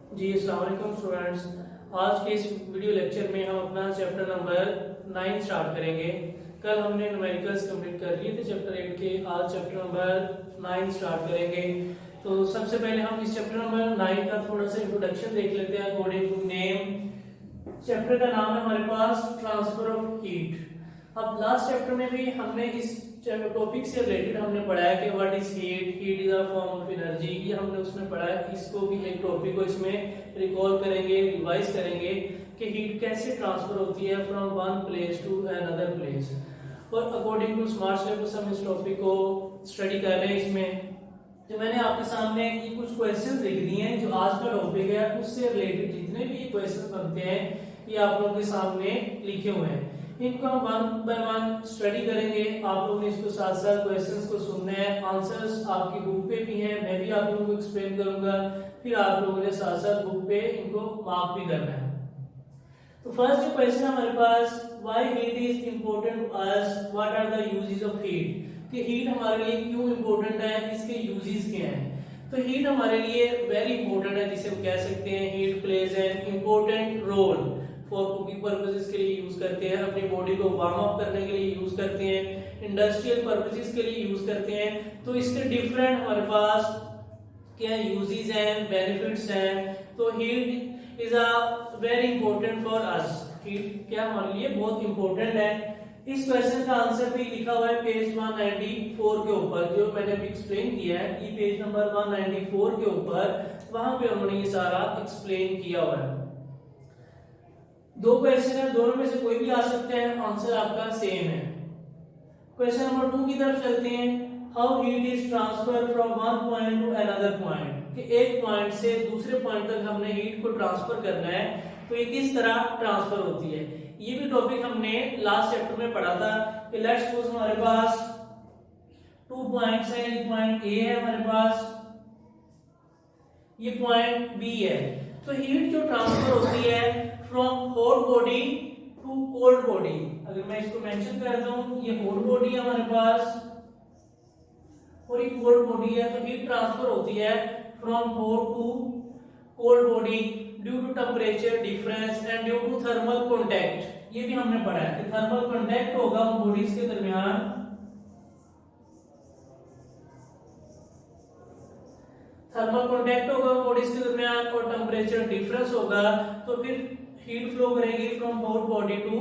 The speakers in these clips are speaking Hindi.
जी अस्सलाम वालेकुम स्टूडेंट्स। आज के इस वीडियो लेक्चर में हम अपना चैप्टर नंबर 9 स्टार्ट करेंगे। कल हमने न्यूमेरिकल्स कंप्लीट कर लिए थे चैप्टर 8 के। आज चैप्टर नंबर 9 स्टार्ट करेंगे। तो सबसे पहले हम इस चैप्टर नंबर 9 का थोड़ा सा इंट्रोडक्शन देख लेते हैं अकॉर्डिंग टू नेम। चैप्टर का नाम है हमारे पास ट्रांसफर ऑफ हीट। अब लास्ट चैप्टर में भी हमने इस टॉपिक से रिलेटेड हमने पढ़ा है कि what is heat, heat is a form of energy. ये हमने उसमें पढ़ा है। इसको भी एक टॉपिक को इसमें रिकॉल करेंगे, रिवाइज करेंगे कि हीट कैसे ट्रांसफर होती है from one place to another place. और अकॉर्डिंग टू स्मार्ट सिलेबस हम इस टॉपिक को स्टडी कर रहे हैं। इसमें जो मैंने आपके सामने ये कुछ क्वेश्चन लिख दिए हैं जो आज का टॉपिक है उससे रिलेटेड जितने भी क्वेश्चन बनते हैं ये आप लोगों के सामने लिखे हुए हैं। इनको हम वन बाय वन स्टडी करेंगे। आप लोगों ने इसको साथ साथ क्वेश्चंस को सुनना है। आंसर्स आपकी बुक पे भी हैं, मैं भी आप लोगों को एक्सप्लेन करूंगा। फिर आप लोगों ने साथ साथ बुक पे इनको मार्क भी करना है। तो फर्स्ट जो क्वेश्चन है हमारे पास, why heat is important to us, what are the uses of heat. कि हीट हमारे लिए क्यों इंपॉर्टेंट है, इसके यूजेस क्या हैं। तो हीट हमारे लिए वेरी इंपॉर्टेंट है, जिसे हम कह सकते हैं heat plays an important role for cooking purposes के लिए यूज करते हैं, अपनी बॉडी को वार्म अप करने के लिए यूज करते हैं, इंडस्ट्रियल पर्पसेस के लिए यूज करते हैं। तो इसके डिफरेंट हमारे पास क्या यूजेस हैं, बेनिफिट्स हैं। तो heat is a very important for us. Heat क्या हमारे लिए बहुत इंपॉर्टेंट है। इस क्वेश्चन का आंसर भी लिखा हुआ है पेज 194 के ऊपर, जो मैंने अभी एक्सप्लेन किया है। ये पेज नंबर 194 के ऊपर, वहां पे उन्होंने ये सारा एक्सप्लेन किया हुआ है। दो क्वेश्चन है, दोनों में से कोई भी आ सकते हैं, आंसर आपका सेम है। क्वेश्चन नंबर 2 की तरफ चलते हैं। How heat is transfer from one point two another point. कि एक पॉइंट से दूसरे पॉइंट तक हमने हीट को ट्रांसफर करना है, तो ये किस तरह ट्रांसफर होती है। ये भी टॉपिक हमने लास्ट चैप्टर में पढ़ा था कि लेट्स सपोज हमारे पास 2 पॉइंट्स हैं। ये पॉइंट ए है हमारे पास, ये पॉइंट बी है। तो हीट जो ट्रांसफर होती है from hot body to cold body, अगर मैं इसको मेंशन कर दूं, ये हॉट बॉडी है हमारे पास और ये कोल्ड बॉडी है। तो हीट ट्रांसफर होती है from hot to cold body due to temperature difference and due to thermal contact. ये भी हमने पढ़ा है कि थर्मल कांटेक्ट होगा उन बॉडीज के दरमियान, थर्मल कांटेक्ट होगा उन बॉडीज के दरमियान और टेम्परेचर डिफरेंस होगा। तो फिर हीट फ्लो करेगी from hot body to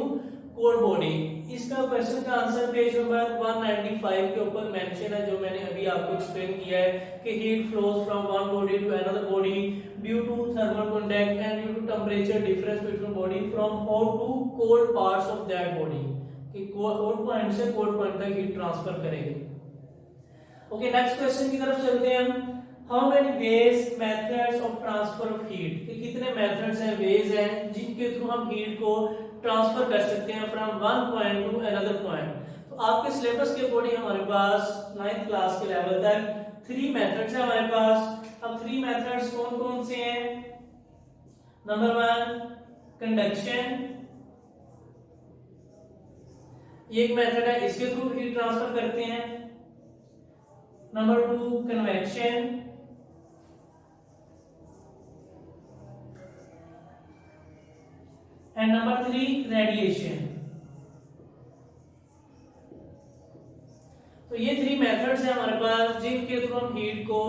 cold body. इसका क्वेश्चन का आंसर पेज नंबर 195 के ऊपर मेंशन है, जो मैंने अभी आपको एक्सप्लेन किया है कि heat flows from one body to another body due to thermal contact and due to temperature difference between body from hot to cold parts of that body. कि हॉट पॉइंट से कोल्ड पॉइंट तक हीट ट्रांसफर करेगी। ओके, नेक्स्ट क्वेश्चन की तरफ चलते हैं हम। How many ways methods of transfer of heat. कितने मेथड्स हैं, वेज हैं जिनके थ्रू हम हीट को ट्रांसफर कर सकते हैं from one point two another point. तो आपके सिलेबस के अकॉर्डिंग हमारे पास 9th क्लास के लेवल तक 3 मेथड्स हैं हमारे पास। अब 3 मेथड्स कौन कौन से हैं। नंबर 1 कंडक्शन, ये एक मेथड है, इसके थ्रू हीट ट्रांसफर करते हैं। Number 2 convection, and number 3 radiation. तो ये 3 मेथड्स हैं हमारे पास जिनके थ्रू हम हीट को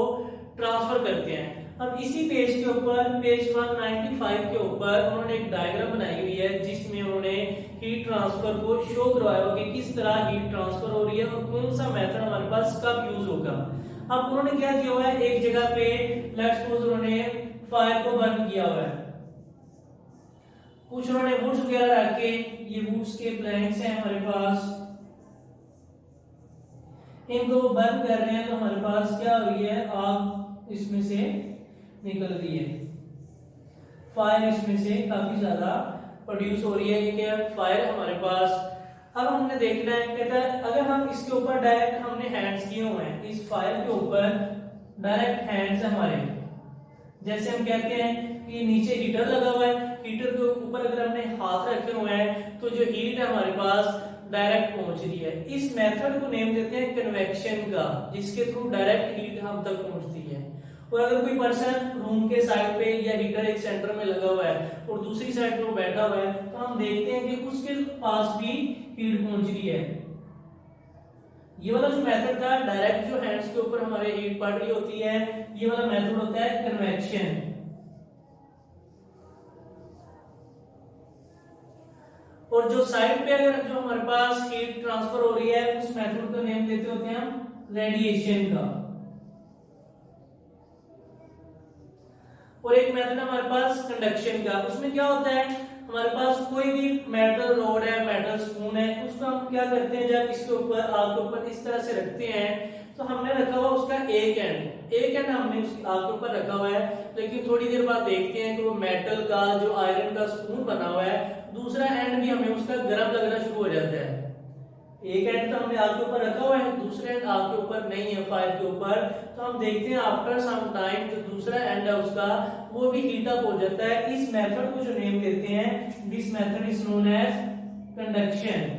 ट्रांसफर करते हैं। अब इसी पेज के ऊपर, पेज 195 के ऊपर उन्होंने एक डायग्राम बनाई हुई है जिसमें उन्होंने हीट ट्रांसफर को शो करवाया हुआ कि किस तरह हीट ट्रांसफर हो रही है और कौन सा मेथड हमारे पास कब यूज होगा। अब उन्होंने क्या किया हुआ है, एक जगह पे लेट्स सपोज उन्होंने फायर को बर्न किया हुआ है, कुछ उन्होंने वुड्स वगैरह रख के, ये वुड्स के प्लैंक्स हैं हमारे पास, इनको बर्न कर रहे हैं। तो हमारे पास क्या हो रही है, आग इसमें से निकल रही है, फायर इसमें से काफी ज्यादा प्रोड्यूस हो रही है। ये क्या है, फायर हमारे पास। अब हमने देखना है, कहता है अगर हम इसके ऊपर डायरेक्ट हमने हैंड्स किए हुए हैं, इस फायर के ऊपर डायरेक्ट हैंड्स हमारे, जैसे हम कहते हैं कि नीचे हीटर लगा हुआ है, हीटर के ऊपर अगर हमने हाथ रखे हुए हैं तो जो हीट है हमारे पास डायरेक्ट पहुंच रही है। इस मेथड को नेम देते हैं कन्वेक्शन का, जिसके थ्रू डायरेक्ट हीट हम तक पहुंचती है। और अगर कोई पर्सन रूम के साइड पे या हीटर एक सेंटर में लगा हुआ है और दूसरी साइड पे वो बैठा हुआ है, तो हम देखते हैं कि उसके पास भी हीट पहुंच रही है। ये वाला जो मेथड था डायरेक्ट जो हैंड्स के ऊपर हमारे हीट पड़ रही होती है, ये वाला मेथड होता है कन्वेक्शन। और जो साइड पे अगर जो हमारे पास हीट ट्रांसफर हो रही है, उस मेथड का नेम देते होते हैं हम रेडिएशन का। और एक मेथड हमारे पास कंडक्शन का। उसमें क्या होता है, हमारे पास कोई भी मेटल रॉड है, मेटल स्पून है, उसको हम क्या करते हैं, जब इसके ऊपर आग के ऊपर इस तरह से रखते हैं, तो हमने रखा हुआ उसका एक एंड हमने उसकी आग के ऊपर रखा हुआ है, लेकिन थोड़ी देर बाद देखते हैं कि वो मेटल का जो आयरन का स्पून बना हुआ है, दूसरा एंड भी हमें उसका गर्म लगना शुरू हो जाता है। एक एंड तो हमने आग के ऊपर रखा हुआ है, दूसरा एंड आग के ऊपर नहीं है, फायर के ऊपर, तो हम देखते हैं आफ्टर सम टाइम जो दूसरा एंड है उसका वो भी हीट अप हो जाता है। इस मेथड को जो नेम देते हैं, this method is known as conduction.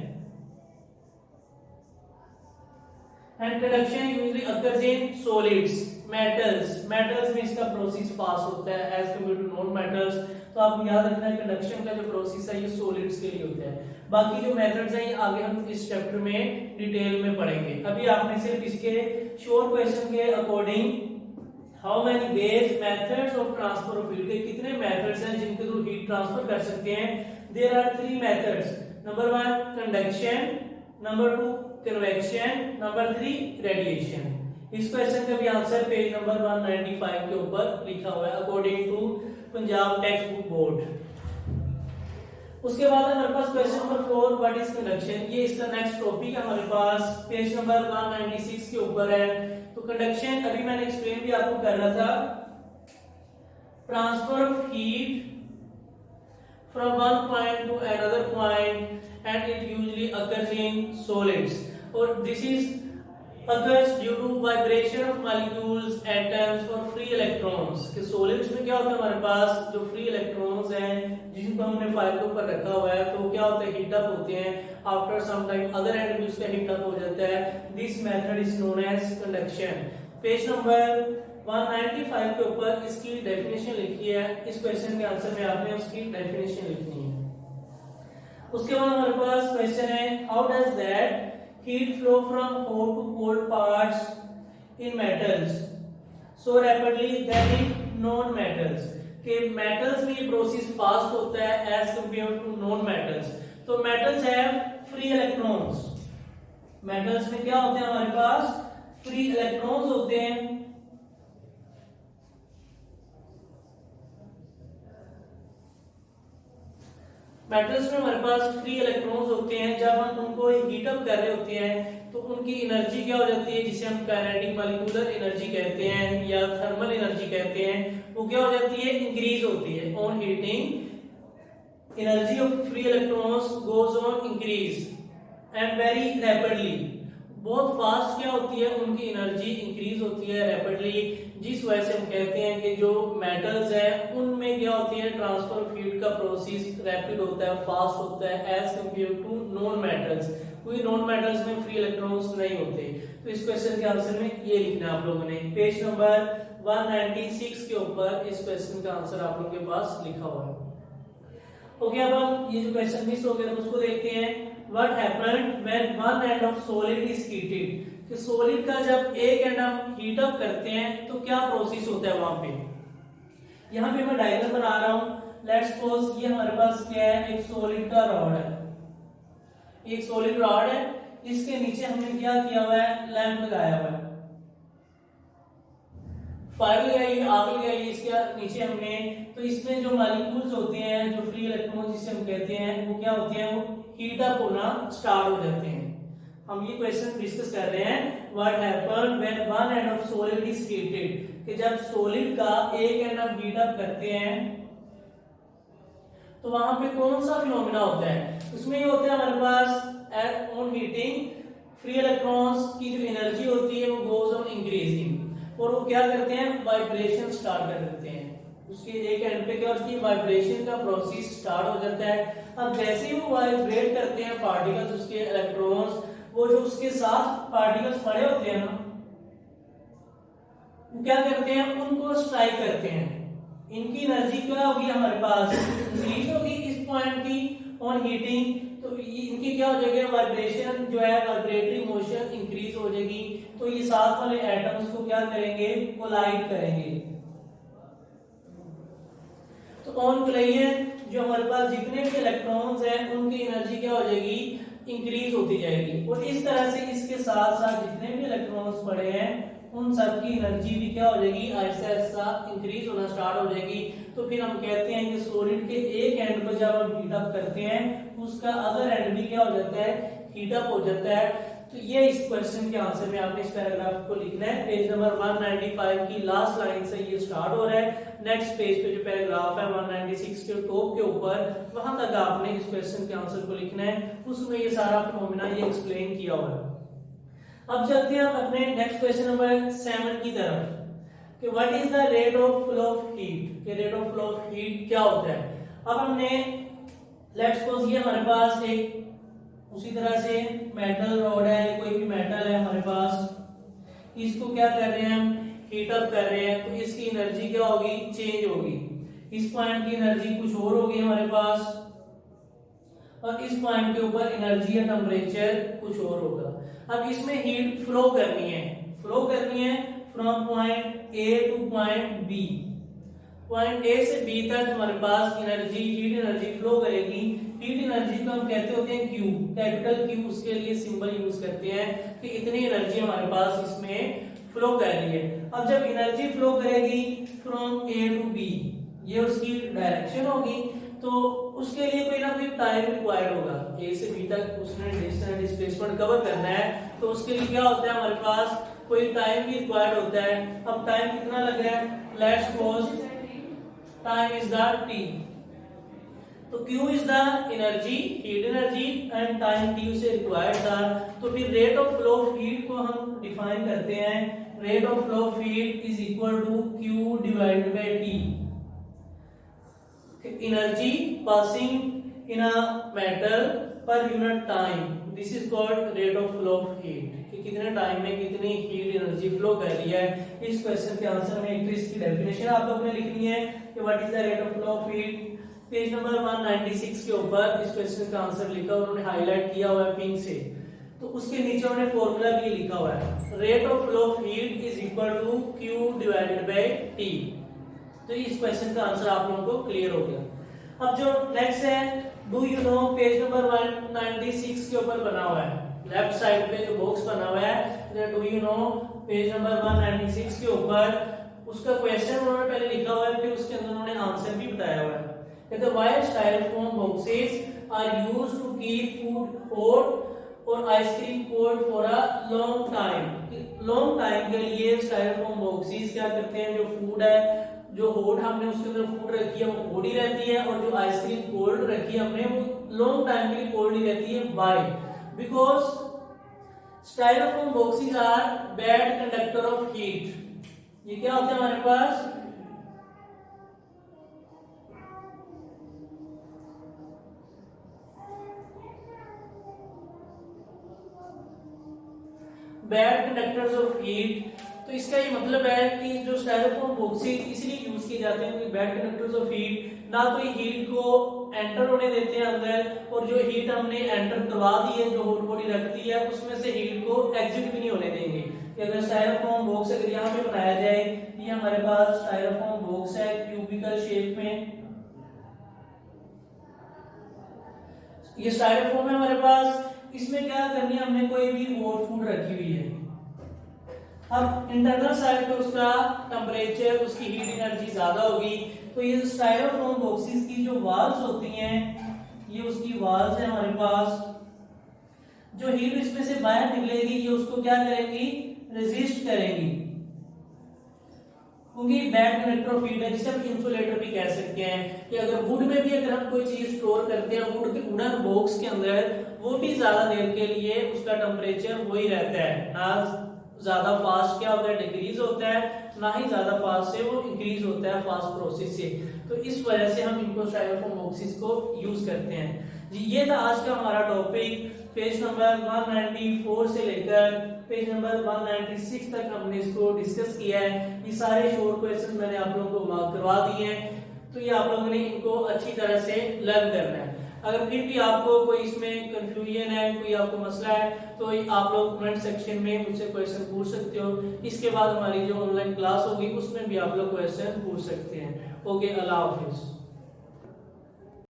And conduction usually occurs in solids, metals में इसका प्रोसेस फास्ट होता है as compare to non metals. तो आप याद रखना कंडक्शन का जो प्रोसेस है ये सॉलिड्स के लिए होता है। बाकी जो मेथड्स हैं ये आगे हम इस चैप्टर में डिटेल में पढ़ेंगे। अभी आपने सिर्फ इसके शॉर्ट क्वेश्चन के according how many ways methods of transfer of heat, कितने मेथड्स हैं जिनके थ्रू हीट ट्रांसफर कर सकते हैं। There are 3 methods, number 1 conduction, number 2 convection, number 3 radiation. इस क्वेश्चन का भी आंसर पेज नंबर 195 के ऊपर लिखा हुआ है according to Punjab textbook board. उसके बाद हमारे पास question number 4 what is conduction, ये इसका नेक्स्ट टॉपिक है हमारे पास, पेज नंबर 196 के ऊपर है। तो कंडक्शन अभी मैंने एक्सप्लेन भी आपको कर रहा था, transfer of heat from one point to another point and it usually occurs in solids, or this is occurs due to vibration of molecules, atoms और free electrons। कि solids में क्या होता है, हमारे पास जो free electrons हैं जिनको हमने फाइल के ऊपर रखा हुआ है, तो क्या होता है हीट अप होते हैं, after some time other end भी उसका हीट अप हो जाता है। This method is known as conduction. Page number 195 के ऊपर इसकी डेफिनेशन लिखी है। इस क्वेश्चन के आंसर में आपने उसकी डेफिनेशन लिखनी है। उसके बाद हमारे पास क्वेश्चन है how does that heat flow from hot to cold parts in metals so rapidly that in non metals, के मेटल्स में ये प्रोसेस फास्ट होता है as compare to non metals. तो metals have free electrons, metals में क्या होते हैं, हमारे पास फ्री इलेक्ट्रॉन्स होते हैं। मेटल्स में हमारे पास फ्री इलेक्ट्रॉन्स होते हैं। जब हम उनको हीट अप कर रहे होते हैं तो उनकी एनर्जी क्या हो जाती है, जिसे हम काइनेटिक मॉलिक्यूलर एनर्जी कहते हैं या थर्मल एनर्जी कहते हैं, वो क्या हो जाती है, इंक्रीज होती है। On heating energy of free electrons goes on increase and very rapidly, बहुत फास्ट क्या होती है, उनकी एनर्जी इंक्रीज होती है रैपिडली, जिस वजह से हम कहते हैं कि जो मेटल्स हैं उनमें क्या होती है, ट्रांसफर ऑफ हीट का प्रोसेस रैपिड होता है, फास्ट होता है as compare to non metals. कोई नॉन मेटल्स में फ्री इलेक्ट्रॉन्स नहीं होते। तो इस क्वेश्चन के आंसर में ये लिखना है आप लोगों ने। पेज नंबर 196 के ऊपर इस क्वेश्चन का आंसर आप लोगों के पास लिखा हुआ है। ओके, अब हम ये जो क्वेश्चन मिस हो गया उसको देखते हैं। What happened when one end of solid is heated? कि solid का जब एक एंड हम हीट अप करते हैं तो क्या प्रोसेस होता है वहां पे। यहाँ पे मैं डायग्राम बना रहा हूँ। लेट्स सपोज ये हमारे पास क्या है, एक सॉलिड का रॉड है, एक सॉलिड रॉड है, इसके नीचे हमने क्या किया हुआ है, लैंप लगाया हुआ है, फायर लगाई, आग लगाई इसके नीचे हमने। तो इसमें जो मॉलिक्यूल्स होते हैं, जो फ्री इलेक्ट्रॉन जिसे हम कहते हैं, वो क्या होते हैं, वो हीट अप होना स्टार्ट हो जाते हैं। हम ये क्वेश्चन डिस्कस कर रहे हैं, what happened when one end of solid is heated, कि जब सॉलिड का एक एंड हम हीट अप करते हैं तो वहां पे कौन सा फिनोमेना होता है। उसमें ये होता है हमारे pass on heating free electrons की जो एनर्जी होती है वो गोज ऑन इंक्रीजिंग, और वो क्या करते हैं, वाइब्रेशन स्टार्ट कर देते हैं। उसके एक एंड पे क्या होती है, वाइब्रेशन का प्रोसेस स्टार्ट हो जाता है। अब जैसे ही वो वाइब्रेट करते हैं पार्टिकल्स, उसके इलेक्ट्रॉन्स, वो जो उसके साथ पार्टिकल्स पड़े होते हैं ना, क्या करते हैं, उनको स्ट्राइक करते हैं। इनकी एनर्जी क्या होगी हमारे पास, इंक्रीज होगी इस पॉइंट की ऑन हीटिंग, तो इनकी क्या हो जाएगी, वाइब्रेशन जो है, वाइब्रेटरी मोशन इंक्रीज हो जाएगी। तो ये साथ वाले एटम्स को क्या करेंगे, कोलाइड करेंगे। तो ऑन कोलाइजन जो हमारे पास जितने भी इलेक्ट्रॉन्स हैं उनकी एनर्जी क्या हो जाएगी, इंक्रीज होती जाएगी। और इस तरह से इसके साथ साथ जितने भी इलेक्ट्रॉन्स पड़े हैं उन सब की एनर्जी भी क्या हो जाएगी, आहिस्ता आहिस्ता इंक्रीज होना स्टार्ट हो जाएगी। तो फिर हम कहते हैं कि सॉलिड के एक एंड को जब हम हीट अप करते हैं उसका अदर एंड भी क्या हो जाता है, हीट अप हो जाता है। तो ये इस क्वेश्चन के आंसर में आपने इस पैराग्राफ को लिखना है। पेज नंबर 195 की लास्ट लाइन से ये स्टार्ट हो रहा है। नेक्स्ट पेज पे जो पैराग्राफ है 196 के टॉप के ऊपर, वहां तक आपने इस क्वेश्चन के आंसर को लिखना है। उसमें ये सारा फिनोमेना ये एक्सप्लेन किया हुआ है। अब चलते हैं हम अपने नेक्स्ट क्वेश्चन नंबर 7 की तरफ कि what is the rate of flow of heat, कि rate of flow of heat क्या होता है। अब हमने लेट्स सपोज ये हमारे पास एक उसी तरह से मेटल रॉड है, कोई भी मेटल है हमारे पास, इसको क्या कर रहे हैं हम, हीट अप कर रहे हैं। तो इसकी एनर्जी क्या होगी, चेंज होगी। इस पॉइंट की एनर्जी कुछ और होगी हमारे पास, और इस पॉइंट के ऊपर एनर्जी या टेम्परेचर कुछ और होगा। अब इसमें हीट फ्लो करनी है, फ्लो करनी है from point A to point B. Point A से बी तक हमारे पास एनर्जी, हीट एनर्जी फ्लो करेगी। हीट एनर्जी को हम कहते होते हैं क्यू, कैपिटल क्यू, उसके लिए सिंबल यूज करते हैं कि इतनी एनर्जी हमारे पास इसमें फ्लो कर रही है। अब जब एनर्जी फ्लो करेगी फ्रॉम ए टू बी, ये उसकी डायरेक्शन होगी, तो उसके लिए कोई ना कोई टाइम रिक्वायर्ड होगा। ए से बी तक उसने डिस्टेंस डिस्प्लेसमेंट कवर करना है, तो उसके लिए क्या होता है हमारे पास, कोई टाइम भी रिक्वायर्ड होता है। अब टाइम कितना लग रहा है, let's suppose time is the T. तो Q is the energy, heat energy, and time T से रिक्वायर्ड था। तो फिर rate of flow of heat को हम डिफाइन करते हैं, rate of flow of heat is equal to Q divided by T। Energy passing in a metal per unit time, this is called rate of flow of heat, कि कितने टाइम में कितनी हीट एनर्जी फ्लो कर रही है। इस क्वेश्चन के आंसर में एक तो इसकी डेफिनेशन आप लोगों ने लिखनी है कि what is the rate of flow of heat. Page number 196 के ऊपर इस क्वेश्चन का आंसर लिखा हुआ, उन्होंने हाईलाइट किया हुआ है पिंक से। तो उसके नीचे उन्होंने फॉर्मूला भी लिखा हुआ है, rate of flow of heat is equal to Q divided by T। तो इस क्वेश्चन का आंसर आप लोगों को क्लियर हो गया। अब जो नेक्स्ट है, do you know, page number 196 के ऊपर बना हुआ है, लेफ्ट साइड पे जो बॉक्स बना हुआ है, do you know, page number 196 के ऊपर उसका क्वेश्चन उन्होंने पहले लिखा हुआ है, फिर उसके अंदर उन्होंने आंसर भी बताया हुआ है। कहते why styrofoam boxes are used to keep food hot और ice cream cold for a long time. Long time के लिए स्टाइरोफोम बॉक्सेस क्या करते हैं, जो फूड है, जो हॉट हमने उसके अंदर फूड रखी है वो हॉट ही रहती है, और जो आइसक्रीम कोल्ड रखी है हमने वो लॉन्ग टाइम के लिए कोल्ड ही रहती है। Why? Because styrofoam boxes are bad conductor of heat. ये क्या होता है हमारे पास, बैड कंडक्टर्स ऑफ हीट। तो इसका ये मतलब है कि जो स्टाइरोफोम बॉक्सेस इसलिए यूज किए जाते हैं कि बैड कंडक्टर्स ऑफ हीट, ना तो हीट को एंटर होने देते हैं अंदर, और जो हीट हमने एंटर करवा दी है, जो हॉट बॉडी रखती है, उसमें से हीट को एग्जिट भी नहीं होने देंगे। कि अगर स्टाइरोफोम बॉक्स अगर यहाँ पे बनाया जाए, ये हमारे पास स्टाइरोफोम बॉक्स है क्यूबिकल शेप में, ये स्टाइरोफोम है हमारे पास, इसमें क्या करनी है, हमने कोई भी हॉट फूड रखी हुई है। अब इंटरनल साइड पे उसका टेम्परेचर, उसकी हीट एनर्जी ज्यादा होगी। तो ये स्टाइरोफोम बॉक्सेस की जो वॉल्स होती हैं, ये उसकी वॉल्स है हमारे पास, जो हीट इसमें से बाहर निकलेगी ये उसको क्या करेंगी, रेजिस्ट करेंगी, क्योंकि बैड कंडक्टर ऑफ हीट है, जिसे हम इंसुलेटर भी कह सकते हैं। कि अगर वुड में भी अगर हम कोई चीज स्टोर करते हैं वुड के वुडन बॉक्स के अंदर, वो भी ज्यादा देर के लिए उसका टेम्परेचर वही रहता है, ना ज्यादा फास्ट क्या होता है, डिक्रीज होता है, ना ही ज्यादा फास्ट से वो इंक्रीज होता है फास्ट प्रोसेस से। तो इस वजह से हम इनको स्टाइरोफोम बॉक्सेस को यूज करते हैं जी। ये था आज का हमारा टॉपिक, पेज नंबर 194 से लेकर पेज नंबर 196 तक हमने इसको डिस्कस किया है। ये सारे शॉर्ट क्वेश्चन मैंने आप लोगों को मार्क करवा दिए हैं, तो ये आप लोगों ने इनको अच्छी तरह से लर्न करना है। अगर फिर भी आपको कोई इसमें कंफ्यूजन है, कोई आपको मसला है, तो आप लोग कमेंट सेक्शन में मुझसे क्वेश्चन पूछ सकते हो। इसके बाद हमारी जो ऑनलाइन क्लास होगी उसमें भी आप लोग क्वेश्चन पूछ सकते हैं। ओके, अल्लाह हाफिज।